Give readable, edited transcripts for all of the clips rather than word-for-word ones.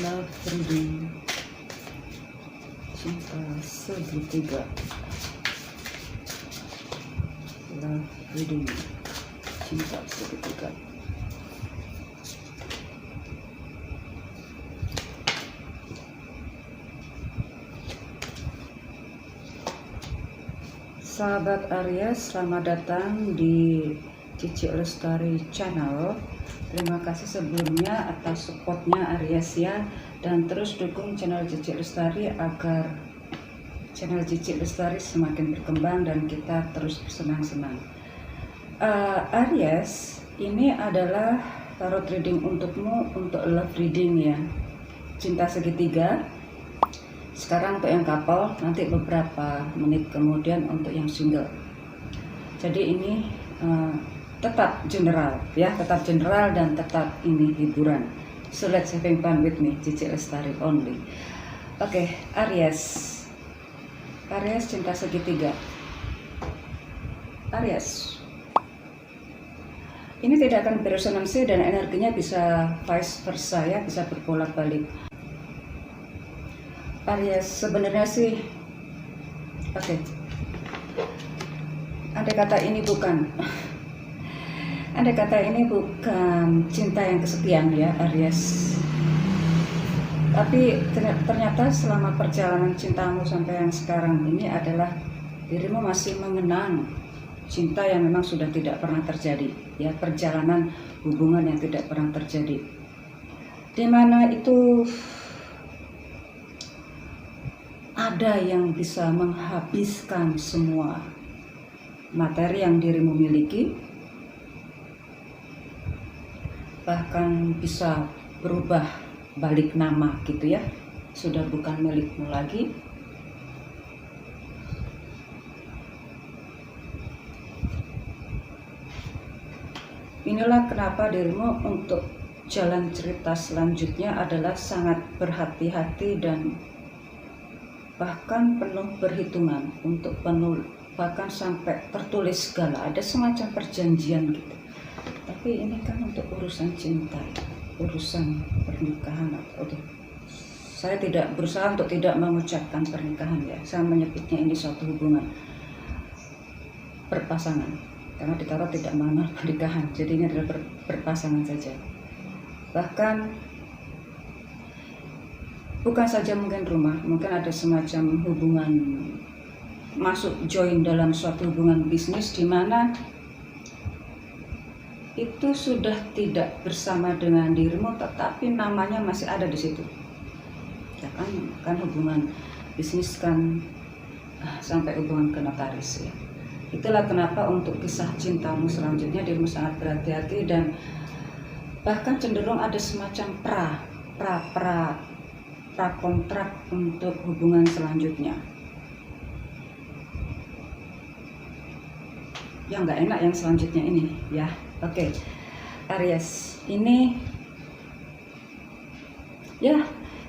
Love reading, cinta segitiga. Love reading, cinta segitiga. Sahabat Aries, selamat datang di Cici Lestari Channel. Terima kasih sebelumnya atas supportnya Aries ya, dan terus dukung channel Cici Lestari agar channel Cici Lestari semakin berkembang dan kita terus senang-senang. Aries, ini adalah tarot reading untukmu, untuk love reading ya, cinta segitiga. Sekarang untuk yang couple, nanti beberapa menit kemudian untuk yang single. Jadi ini tetap general ya, tetap general dan tetap ini hiburan. So let's having fun with me, Cici Lestari only. Oke, Aries. Aries, cinta segitiga. Aries, ini tidak akan beresonansi dan energinya bisa vice versa ya, bisa berbolak-balik. Aries, sebenarnya sih andai kata ini bukan cinta yang kesekian ya Aries, tapi ternyata selama perjalanan cintamu sampai yang sekarang ini adalah dirimu masih mengenang cinta yang memang sudah tidak pernah terjadi ya, perjalanan hubungan yang tidak pernah terjadi, dimana itu ada yang bisa menghabiskan semua materi yang dirimu miliki, bahkan bisa berubah balik nama gitu ya, sudah bukan milikmu lagi. Inilah kenapa dirimu untuk jalan cerita selanjutnya adalah sangat berhati-hati dan bahkan penuh perhitungan untuk bahkan sampai tertulis segala, ada semacam perjanjian gitu. Tapi ini kan untuk urusan cinta, urusan pernikahan. Saya tidak berusaha untuk tidak mengucapkan pernikahan ya, saya menyebutnya ini suatu hubungan berpasangan, karena di tarot tidak mengenal pernikahan, jadi ini adalah berpasangan saja. Bahkan bukan saja mungkin rumah, mungkin ada semacam hubungan masuk join dalam suatu hubungan bisnis di mana itu sudah tidak bersama dengan dirimu, tetapi namanya masih ada di situ. Ya kan hubungan bisnis kan sampai hubungan ke notaris ya. Itulah kenapa untuk kisah cintamu selanjutnya dirimu sangat berhati-hati dan bahkan cenderung ada semacam pra kontrak untuk hubungan selanjutnya. Yang nggak enak yang selanjutnya ini ya. Oke, Aries, ini ya,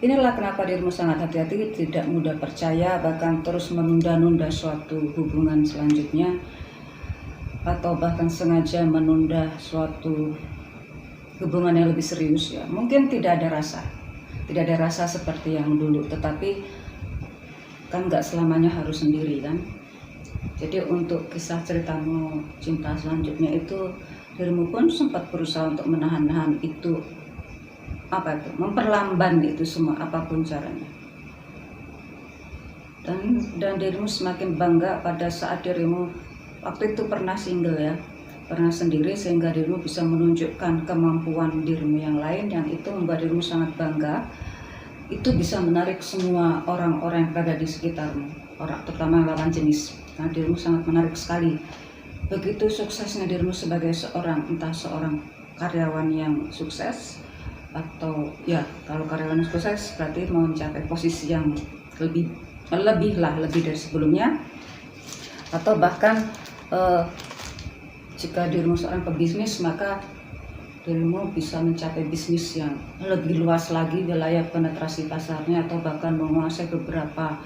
inilah kenapa dirimu sangat hati-hati, tidak mudah percaya, bahkan terus menunda-nunda suatu hubungan selanjutnya, atau bahkan sengaja menunda suatu hubungan yang lebih serius ya. Mungkin tidak ada rasa seperti yang dulu, tetapi kan nggak selamanya harus sendiri kan. Jadi untuk kisah ceritamu cinta selanjutnya itu dirimu pun sempat berusaha untuk menahan itu, memperlamban itu semua apapun caranya. Dan dirimu semakin bangga pada saat dirimu waktu itu pernah single ya, pernah sendiri, sehingga dirimu bisa menunjukkan kemampuan dirimu yang lain, yang itu membuat dirimu sangat bangga. Itu bisa menarik semua orang-orang yang berada di sekitarmu, terutama lawan jenis. Nah, dirimu sangat menarik sekali. Begitu suksesnya dirimu sebagai entah seorang karyawan yang sukses, atau ya kalau karyawan yang sukses berarti mau mencapai posisi yang lebih dari sebelumnya, atau bahkan jika dirimu seorang pebisnis, maka dirimu bisa mencapai bisnis yang lebih luas lagi, wilayah penetrasi pasarnya, atau bahkan menguasai beberapa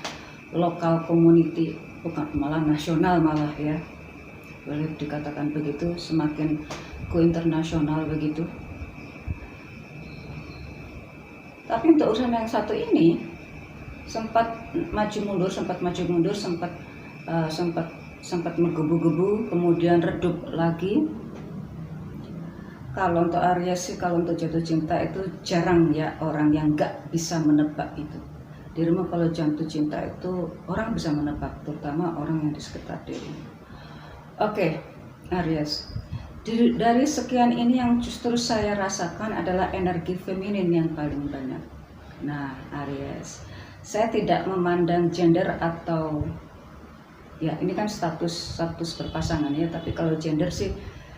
lokal community, bukan malah nasional malah ya, boleh dikatakan begitu, semakin go internasional begitu. Tapi untuk urusan yang satu ini sempat maju mundur, sempat menggebu-gebu, kemudian redup lagi. Kalau untuk Aries sih, kalau untuk jatuh cinta itu jarang ya orang yang nggak bisa menebak itu. Dirimu kalau jatuh cinta itu orang bisa menebak, terutama orang yang di sekitar dirimu. Oke, Aries. Dari sekian ini yang justru saya rasakan adalah energi feminin yang paling banyak. Nah, Aries, saya tidak memandang gender atau ya ini kan status berpasangan ya, tapi kalau gender sih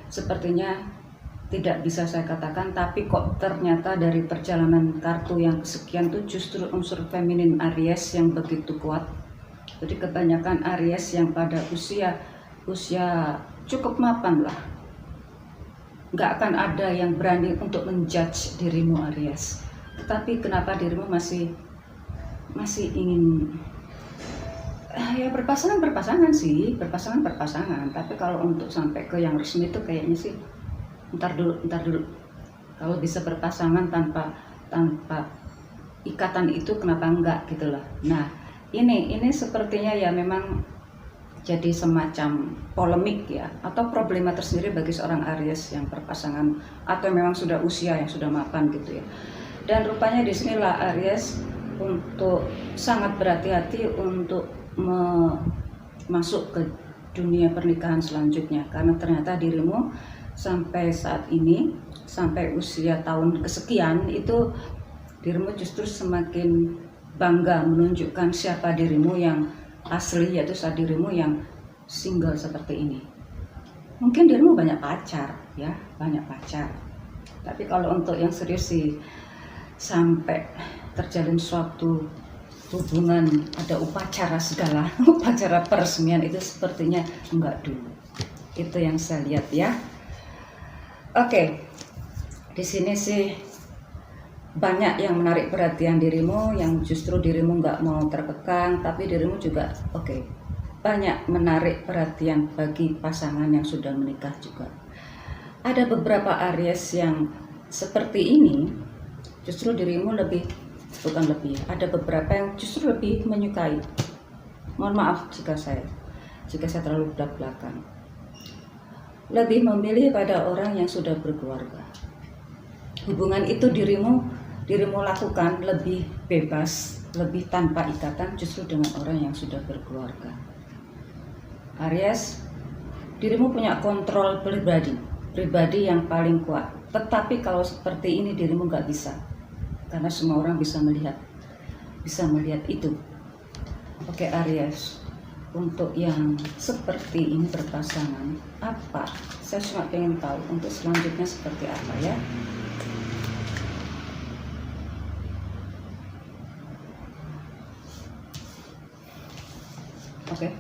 sepertinya tidak bisa saya katakan, tapi kok ternyata dari perjalanan kartu yang kesekian tuh justru unsur feminin Aries yang begitu kuat. Jadi kebanyakan Aries yang pada usia cukup mapan lah, nggak akan ada yang berani untuk menjudge dirimu Aries. Tetapi kenapa dirimu masih ingin ya berpasangan sih, berpasangan. Tapi kalau untuk sampai ke yang resmi itu kayaknya sih ntar dulu. Kalau bisa berpasangan tanpa ikatan itu kenapa enggak gitu loh. Nah ini sepertinya ya memang jadi semacam polemik ya, atau problema tersendiri bagi seorang Aries yang berpasangan atau memang sudah usia yang sudah mapan gitu ya. Dan rupanya disinilah Aries untuk sangat berhati-hati untuk masuk ke dunia pernikahan selanjutnya, karena ternyata dirimu sampai saat ini, sampai usia tahun kesekian itu dirimu justru semakin bangga menunjukkan siapa dirimu yang asli, yaitu saat dirimu yang single seperti ini. Mungkin dirimu banyak pacar ya, tapi kalau untuk yang serius sih sampai terjalin suatu hubungan ada upacara segala upacara peresmian itu sepertinya enggak dulu. Itu yang saya lihat ya. Oke, di sini sih banyak yang menarik perhatian dirimu, yang justru dirimu nggak mau terkekang, tapi dirimu juga banyak menarik perhatian bagi pasangan yang sudah menikah juga. Ada beberapa Aries yang seperti ini, justru dirimu ada beberapa yang justru lebih menyukai. Mohon maaf jika saya terlalu belak-belakan. Lebih memilih pada orang yang sudah berkeluarga. Hubungan itu dirimu lakukan lebih bebas, lebih tanpa ikatan justru dengan orang yang sudah berkeluarga. Aries, dirimu punya kontrol pribadi yang paling kuat. Tetapi kalau seperti ini dirimu nggak bisa, karena semua orang bisa melihat itu. Oke Aries, untuk yang seperti ini berpasangan, apa? Saya cuma pengen tahu untuk selanjutnya seperti apa ya. Oke.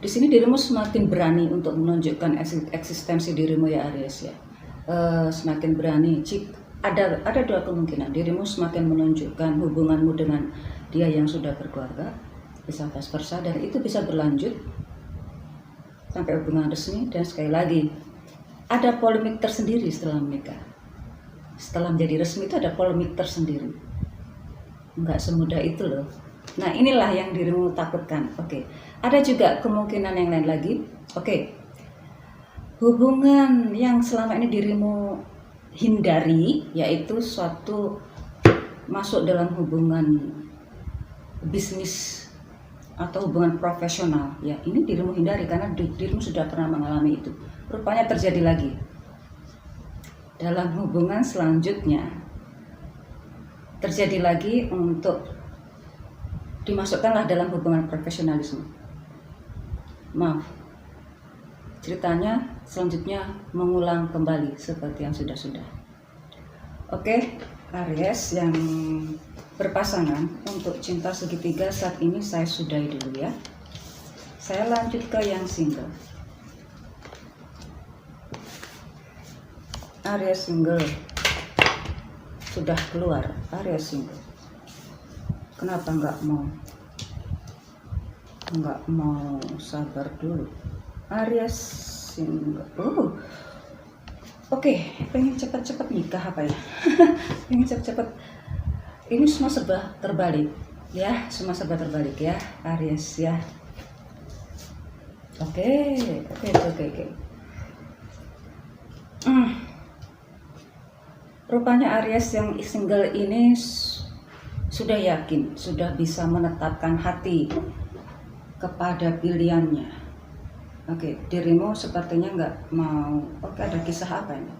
Di sini dirimu semakin berani untuk menunjukkan eksistensi dirimu ya Aries ya. Semakin berani. Ada dua kemungkinan. Dirimu semakin menunjukkan hubunganmu dengan dia yang sudah berkeluarga, bisa vice versa, dan itu bisa berlanjut sampai hubungan resmi. Dan sekali lagi ada polemik tersendiri setelah menikah. Setelah menjadi resmi itu ada polemik tersendiri. Nggak semudah itu loh. Nah inilah yang dirimu takutkan. Oke. Ada juga kemungkinan yang lain lagi. Oke. Hubungan yang selama ini dirimu hindari, yaitu suatu masuk dalam hubungan bisnis atau hubungan profesional ya, ini dirimu hindari karena dirimu sudah pernah mengalami itu. Rupanya terjadi lagi dalam hubungan selanjutnya, terjadi lagi untuk dimasukkanlah dalam hubungan profesionalisme. Maaf, ceritanya selanjutnya mengulang kembali seperti yang sudah. Oke, Aries yang berpasangan, untuk cinta segitiga saat ini saya sudahi dulu ya. Saya lanjut ke yang single. Aries single sudah keluar. Aries single, kenapa nggak mau sabar dulu? Aries single. Oke, pengen cepet-cepet nikah apa ya? Pengen cepet-cepet ini semua serba terbalik ya, semua serba terbalik ya Aries ya. Oke. Rupanya Aries yang single ini sudah yakin, sudah bisa menetapkan hati kepada pilihannya. Oke, dirimu sepertinya nggak mau. Oke, ada kisah apa ini?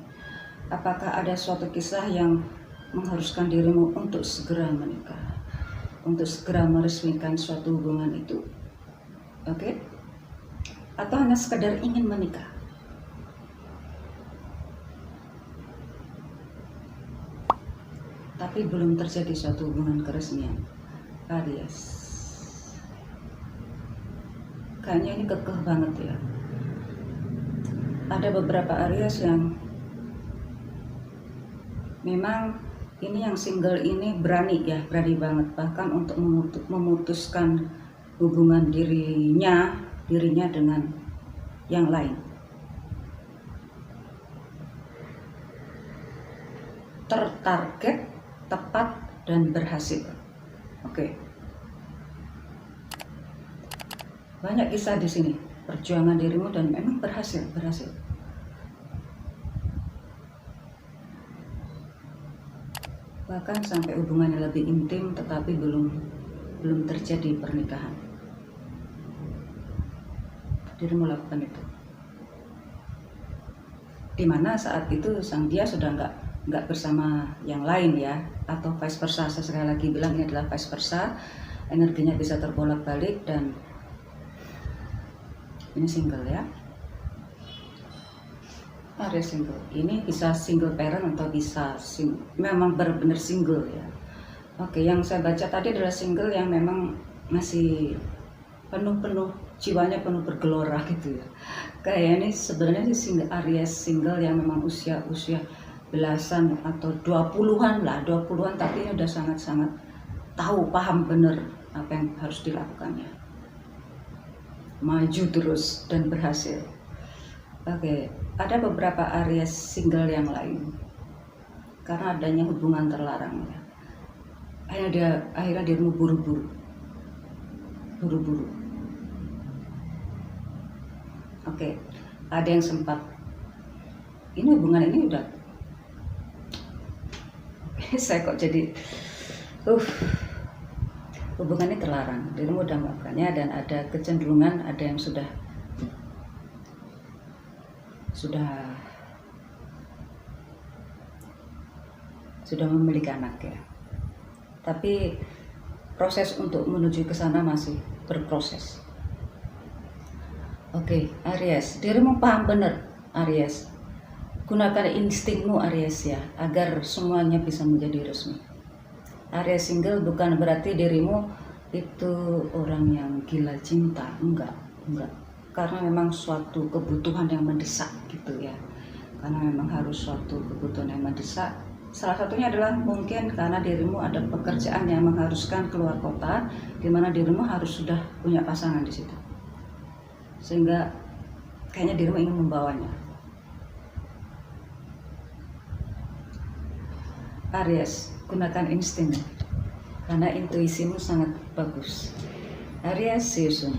Apakah ada suatu kisah yang mengharuskan dirimu untuk segera menikah, untuk segera meresmikan suatu hubungan itu? Oke? Atau hanya sekedar ingin menikah? Tapi belum terjadi suatu hubungan keresmian. Aries, kayaknya ini kekeh banget ya. Ada beberapa Aries yang memang ini yang single ini berani ya, berani banget bahkan untuk memutuskan hubungan dirinya dengan yang lain. Tertarget, tepat, dan berhasil. Oke. Banyak kisah di sini, perjuangan dirimu dan memang berhasil. Bahkan sampai hubungannya lebih intim, tetapi belum terjadi pernikahan. Dirimu lakukan itu. Dimana saat itu sang dia sudah nggak bersama yang lain ya, atau vice versa. Saya sekali lagi bilang ini adalah vice versa, energinya bisa terbolak-balik dan ini single ya. Aries single ini bisa single parent atau bisa memang benar-benar single ya. Oke, yang saya baca tadi adalah single yang memang masih penuh jiwanya penuh bergelora gitu ya. Kayak ini sebenarnya sih single Aries single yang memang usia belasan atau 20-an lah, 20-an, tapi ini udah sangat-sangat paham bener apa yang harus dilakukannya. Maju terus dan berhasil. Oke, ada beberapa Aries single yang lain karena adanya hubungan terlarang ya. Akhirnya dirimu buru-buru. Oke, ada yang sempat ini hubungan ini udah saya kok jadi hubungan ini terlarang, dirimu udah melakukannya dan ada kecenderungan ada yang sudah memiliki anak ya. Tapi proses untuk menuju ke sana masih berproses. Oke, Aries, dirimu paham benar Aries. Gunakan instingmu Aries ya, agar semuanya bisa menjadi resmi. Aries single bukan berarti dirimu itu orang yang gila cinta, enggak. Karena memang suatu kebutuhan yang mendesak gitu ya. Karena memang harus suatu kebutuhan yang mendesak. Salah satunya adalah mungkin karena dirimu ada pekerjaan yang mengharuskan keluar kota, di mana dirimu harus sudah punya pasangan di situ. Sehingga kayaknya dirimu ingin membawanya. Aries, gunakan insting karena intuisimu sangat bagus. Aries, see you soon.